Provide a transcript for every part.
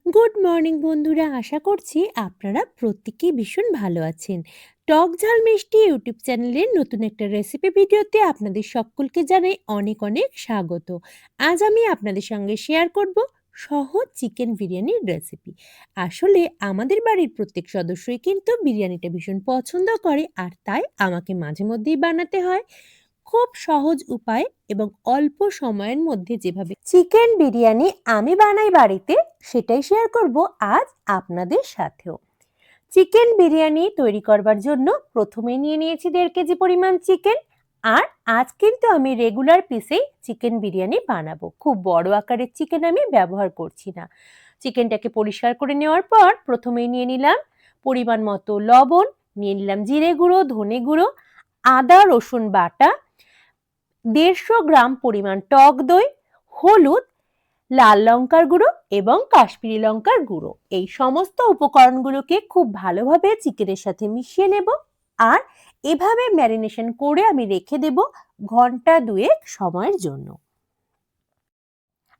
Good morning বন্ধুরা, আশা করছি আপনারা প্রত্যেকেই ভীষণ ভালো আছেন। টক ঝাল মিষ্টি ইউটিউব চ্যানেলের নতুন একটা রেসিপি ভিডিওতে আপনাদের সকলকে জানাই অনেক অনেক স্বাগত। আজ আমি আপনাদের সঙ্গে শেয়ার করব সহজ চিকেন বিরিয়ানির রেসিপি। আসলে আমাদের বাড়ির প্রত্যেক সদস্যই কিন্তু বিরিয়ানিটা ভীষণ পছন্দ করে, আর তাই আমাকে মাঝে মধ্যেই বানাতে হয়। খুব সহজ উপায় এবং অল্প সময়ের মধ্যে যেভাবে চিকেন বিরিয়ানি আমি বানাই বাড়িতে, সেটাই শেয়ার করব আজ আপনাদের সাথেও। চিকেন বিরিয়ানি তৈরি করবার জন্য প্রথমে নিয়ে নিয়েছি 1.5 কেজি পরিমাণ চিকেন। আর আজ কিন্তু আমি রেগুলার পিসেই চিকেন বিরিয়ানি বানাবো, খুব বড় আকারের চিকেন আমি ব্যবহার করছি না। চিকেনটাকে পরিষ্কার করে নেওয়ার পর প্রথমেই নিয়ে নিলাম পরিমাণ মতো লবণ, নিয়ে নিলাম জিরে গুঁড়ো, ধনে গুঁড়ো, আদা রসুন বাটা, 150 গ্রাম পরিমাণ টক দই, হলুদ, লাল লঙ্কার গুঁড়ো এবং কাশ্মীরি লঙ্কার গুঁড়ো। এই সমস্ত উপকরণগুলোকে খুব ভালোভাবে চিকেনের সাথে মিশিয়ে নেব। আর এভাবে ম্যারিনেশন করে আমি রেখে দেব ঘন্টা 2 সময়ের জন্য।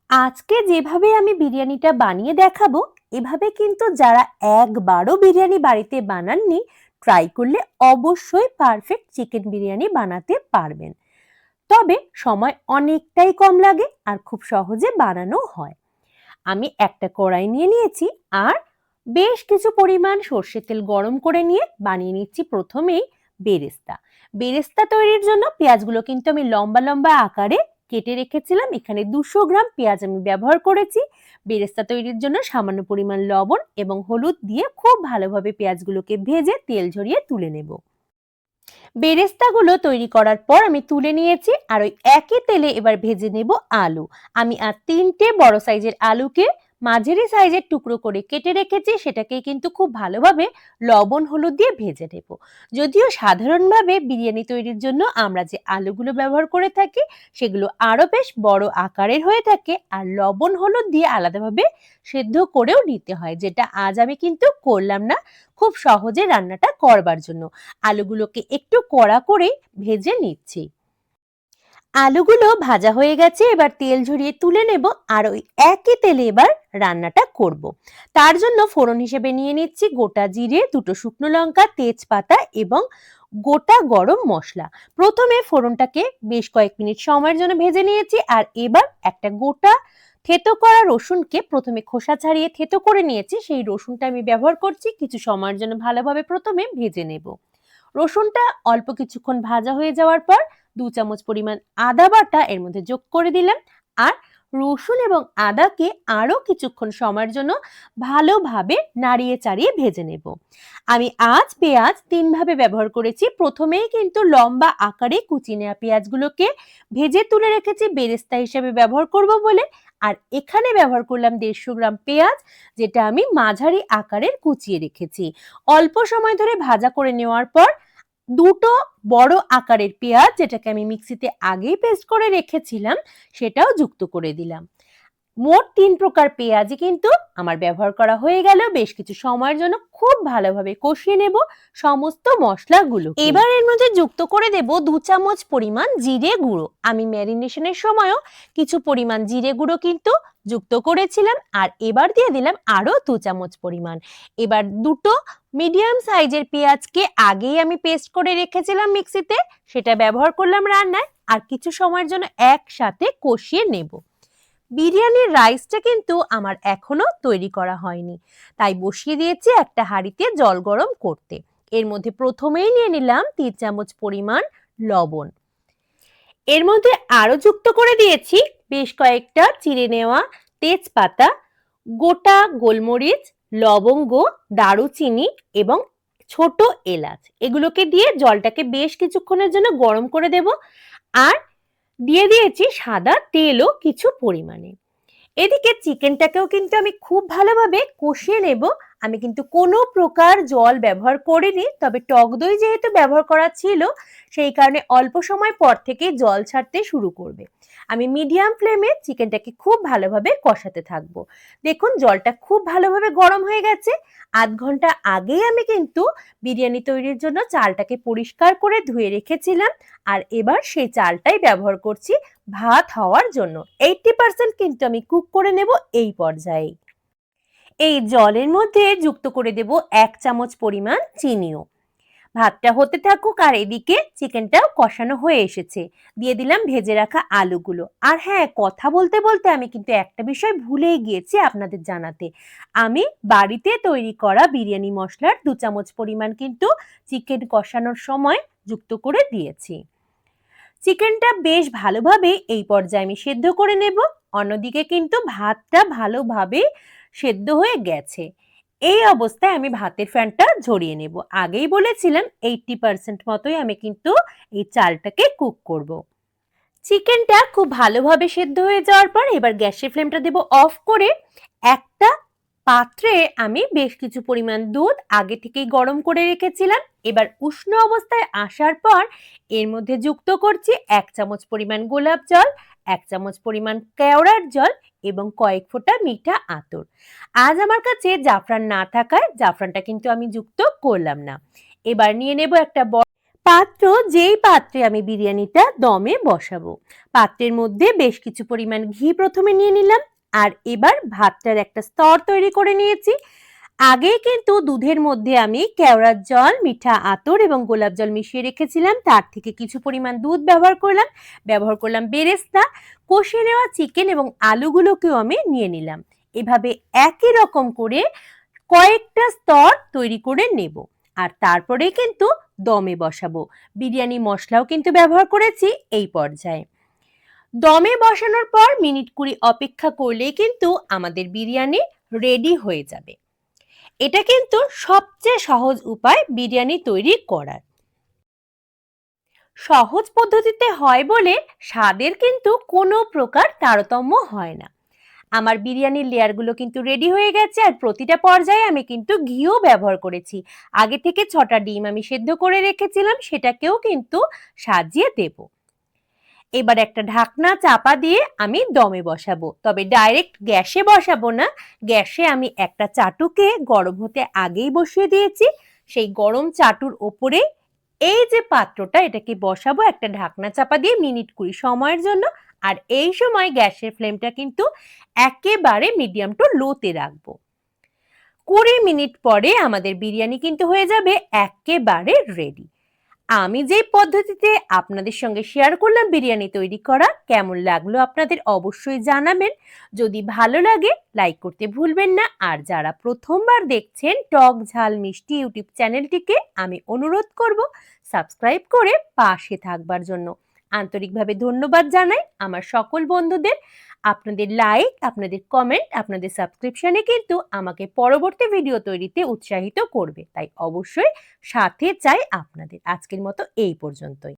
আজকে যেভাবে আমি বিরিয়ানিটা বানিয়ে দেখাবো, এভাবে কিন্তু যারা একবারও বিরিয়ানি বাড়িতে বানাননি, ট্রাই করলে অবশ্যই পারফেক্ট চিকেন বিরিয়ানি বানাতে পারবেন। তবে সময় অনেকটাই কম লাগে আর খুব সহজে বানানো হয়। আমি একটা কড়াই নিয়ে নিয়েছি আর বেশ কিছু পরিমাণ সর্ষের তেল গরম করে নিয়ে বানিয়ে নিচ্ছি প্রথমেই বেরেস্তা। বেরেস্তা তৈরির জন্য পেঁয়াজগুলো কিন্তু আমি লম্বা লম্বা আকারে কেটে রেখেছিলাম। এখানে 200 গ্রাম পেঁয়াজ আমি ব্যবহার করেছি। বেরেস্তা তৈরির জন্য সামান্য পরিমাণ লবণ এবং হলুদ দিয়ে খুব ভালোভাবে পেঁয়াজগুলোকে ভেজে তেল ঝরিয়ে তুলে নেব। বেরেস্তাগুলো তৈরি করার পর আমি তুলে নিয়েছি আর ওই একই তেলে এবার ভেজে নেব আলু। আমি আর 3টে বড় সাইজের আলুকে মাঝারি সাইজের টুকরো করে কেটে রেখেছি, সেটাকে কিন্তু খুব ভালোভাবে লবণ হলুদ দিয়ে ভেজে নেব। যদিও সাধারণভাবে বিরিয়ানি তৈরির জন্য আমরা যে আলুগুলো ব্যবহার করে থাকি সেগুলো আরো বেশ বড় আকারের হয়ে থাকে আর লবণ হলুদ দিয়ে আলাদাভাবে সেদ্ধ করেও নিতে হয়, যেটা আজ আমি কিন্তু করলাম না, খুব সহজে রান্নাটা করবার জন্য। আলুগুলোকে একটু কড়া করে ভেজে নিচ্ছি। আলুগুলো ভাজা হয়ে গেছে, এবার তেল ঝরিয়ে তুলে নেব আর ওই একই তেলে এবার রান্নাটা করব। তার জন্য ফোড়ন হিসেবে নিয়ে নিচ্ছি গোটা জিরে, 2টো শুকনো লঙ্কা, তেজপাতা এবং গোটা গরম মশলা। প্রথমে ফোড়নটাকে বেশ কয়েক মিনিট সময়ের জন্য ভেজে নিয়েছি আর এবার একটা গোটা থেতো করা রসুনকে প্রথমে খোসা ছাড়িয়ে থেতো করে নিয়েছি, সেই রসুনটা আমি ব্যবহার করছি। কিছু সময়ের জন্য ভালোভাবে প্রথমে ভেজে নেব। রসুনটা অল্প কিছুক্ষণ ভাজা হয়ে যাওয়ার পর 2 চামচ পরিমাণ আদা বাটা এর মধ্যে যোগ করে দিলাম আর রসুন এবং আদাকে আরো কিছুক্ষণ সময়ের জন্য ভালোভাবে নাড়িয়ে চাড়িয়ে ভেজে নেব। আমি আজ পেঁয়াজ 3 ভাবে ব্যবহার করেছি। প্রথমেই কিন্তু লম্বা আকারে কুচি নেওয়া পেঁয়াজগুলোকে ভেজে তুলে রেখেছি বেরেস্তা হিসেবে ব্যবহার করব বলে। আর এখানে ব্যবহার করলাম 150 গ্রাম পেঁয়াজ, যেটা আমি মাঝারি আকারের কুচিয়ে রেখেছি। অল্প সময় ধরে ভাজা করে নেওয়ার পর 2টো বড় আকারের পেঁয়াজ, যেটাকে আমি মিক্সিতে আগেই পেস্ট করে রেখেছিলাম, সেটাও যুক্ত করে দিলাম। মোট 3 প্রকার পেঁয়াজই কিন্তু আমার ব্যবহার করা হয়ে গেল। বেশ কিছু সময়ের জন্য খুব ভালোভাবে কষিয়ে নেব সমস্ত মশলাগুলো। এবার এর মধ্যে যুক্ত করে দেব 2 চামচ পরিমাণ জিরে গুঁড়ো। আমি ম্যারিনেশনের সময়ও কিছু পরিমাণ জিরে গুঁড়ো কিন্তু যুক্ত করেছিলাম আর এবার দিয়ে দিলাম আরো 2 চামচ পরিমাণ। এবার 2টো মিডিয়াম সাইজের পেঁয়াজকে আগেই আমি পেস্ট করে রেখেছিলাম মিক্সিতে, সেটা ব্যবহার করলাম রান্নায় আর কিছু সময়ের জন্য একসাথে কষিয়ে নেব। বিরিয়ানির রাইসটা কিন্তু আমার এখনো তৈরি করা হয়নি, তাই বসিয়ে দিয়েছি একটা হাঁড়িতে জল গরম করতে। এর মধ্যে প্রথমেই নিয়ে নিলাম 3 চামচ পরিমাণ লবণ। এর মধ্যে আরো যুক্ত করে দিয়েছি বেশ কয়েকটা চিড়ে নেওয়া তেজপাতা, গোটা গোলমরিচ, লবঙ্গ, দারুচিনি এবং ছোট এলাচ। এগুলোকে দিয়ে জলটাকে বেশ কিছুক্ষণের জন্য গরম করে দেব আর দিয়ে দিয়েছি সাদা তেলও কিছু পরিমাণে। এদিকে চিকেনটাকেও কিন্তু আমি খুব ভালোভাবে কষিয়ে নেব। আমি কিন্তু কোনো প্রকার জল ব্যবহার করিনি, তবে টক দই যেহেতু ব্যবহার করা ছিল সেই কারণে অল্প সময় পর থেকে জল ছাড়তে শুরু করবে। আমি মিডিয়াম ফ্লেমে চিকেনটাকে খুব ভালোভাবে কষাতে থাকবো। দেখুন জলটা খুব ভালোভাবে গরম হয়ে গেছে। আধ ঘন্টা আগেই আমি কিন্তু বিরিয়ানি তৈরির জন্য চালটাকে পরিষ্কার করে ধুয়ে রেখেছিলাম আর এবার সেই চালটাই ব্যবহার করছি ভাত হওয়ার জন্য। 80% কিন্তু আমি কুক করে নেব এই পর্যায়ে। এই জলের মধ্যে যুক্ত করে দেব 1 চামচ পরিমাণ চিনিও। ভাতটা হতে থাকুক আর এদিকে চিকেনটাও কষানো হয়ে এসেছে। দিয়ে দিলাম ভেজে রাখা আলুগুলো। আর হ্যাঁ, কথা বলতে বলতে আমি কিন্তু একটা বিষয় ভুলেই গিয়েছি আপনাদের জানাতে। আমি বাড়িতে তৈরি করা বিরিয়ানি মশলার 2 চামচ পরিমাণ কিন্তু চিকেন কষানোর সময় যুক্ত করে দিয়েছি। চিকেনটা বেশ ভালোভাবে এই পর্যায়ে আমি সেদ্ধ করে নেব। অন্যদিকে কিন্তু ভাতটা ভালোভাবে সেদ্ধ হয়ে গেছে। এই অবস্থায় আমি ভাতের ফ্যানটা ঝরিয়ে নেব। আগেই বলেছিলাম 80% মতোই আমি কিন্তু এই চালটাকে কুক করব। চিকেনটা খুব ভালোভাবে সেদ্ধ হয়ে যাওয়ার পর এবার গ্যাসের ফ্লেমটা দেব অফ করে একটা পাত্রে আমি বেশ কিছু পরিমাণ দুধ আগে থেকেই গরম করে রেখেছিলাম। এবার উষ্ণ অবস্থায় আসার পর এর মধ্যে যুক্ত করছি 1 চামচ পরিমাণ গোলাপ জল, 1 চামচ পরিমাণ কেওড়ার জল এবং কয়েক ফোঁটা মিঠা আতর। আজ আমার কাছে জাফরান না থাকায় জাফরানটা কিন্তু আমি যুক্ত করলাম না। এবার নিয়ে নেব একটা পাত্র, যেই পাত্রে আমি বিরিয়ানিটা দমে বসাবো। পাত্রের মধ্যে বেশ কিছু পরিমাণ ঘি প্রথমে নিয়ে নিলাম আর এবার ভাতটার একটা স্তর তৈরি করে নিয়েছি। আগেই কিন্তু দুধের মধ্যে আমি কেওড়ার জল, মিঠা আতর এবং গোলাপ জল মিশিয়ে রেখেছিলাম। তার থেকে কিছু পরিমাণ দুধ ব্যবহার করলাম বেরেস্তা। কষিয়ে নেওয়া চিকেন এবং আলুগুলোকেও আমি নিয়ে নিলাম। এভাবে একই রকম করে কয়েকটা স্তর তৈরি করে নেব আর তারপরে কিন্তু দমে বসাবো। বিরিয়ানি মশলাও কিন্তু ব্যবহার করেছি এই পর্যায়ে। দমে বসানোর পর মিনিট 20 অপেক্ষা করলেই কিন্তু আমাদের বিরিয়ানি রেডি হয়ে যাবে। এটা কিন্তু সবচেয়ে সহজ উপায় বিরিয়ানি তৈরি করার। সহজ পদ্ধতিতে হয় বলে স্বাদের কিন্তু কোনো প্রকার তারতম্য হয় না। আমার বিরিয়ানির লেয়ারগুলো কিন্তু রেডি হয়ে গেছে আর প্রতিটা পর্যায়ে আমি কিন্তু ঘিও ব্যবহার করেছি। আগে থেকে 6টা ডিম আমি সেদ্ধ করে রেখেছিলাম, সেটাকেও কিন্তু সাজিয়ে দেব। এবার একটা ঢাকনা চাপা দিয়ে আমি দমে বসাবো, তবে ডাইরেক্ট গ্যাসে বসাবো না। গ্যাসে আমি একটা চাটুকে গরম হতে আগেই বসিয়ে দিয়েছি। সেই গরম চাটুর ওপরে এই যে পাত্রটা, এটাকে বসাবো একটা ঢাকনা চাপা দিয়ে মিনিট 20 সময়ের জন্য। আর এই সময় গ্যাসের ফ্লেমটা কিন্তু একেবারে মিডিয়াম টু লোতে রাখবো। 20 মিনিট পরে আমাদের বিরিয়ানি কিন্তু হয়ে যাবে একেবারে রেডি। আমি যে পদ্ধতিতে আপনাদের সঙ্গে শেয়ার করলাম বিরিয়ানি তৈরি করা, কেমন লাগলো আপনাদের অবশ্যই জানাবেন। যদি ভালো লাগে লাইক করতে ভুলবেন না। আর যারা প্রথমবার দেখছেন টক ঝাল মিষ্টি ইউটিউব চ্যানেলটিকে আমি অনুরোধ করব সাবস্ক্রাইব করে পাশে থাকবার জন্য। আন্তরিকভাবে ধন্যবাদ জানাই আমার সকল বন্ধুদের। আপনাদের লাইক, আপনাদের কমেন্ট, আপনাদের সাবস্ক্রিপশনে কিন্তু আমাকে পরবর্তী ভিডিও তৈরিতে উৎসাহিত করবে। তাই অবশ্যই সাথে চাই আপনাদের। আজকের মতো এই পর্যন্তই।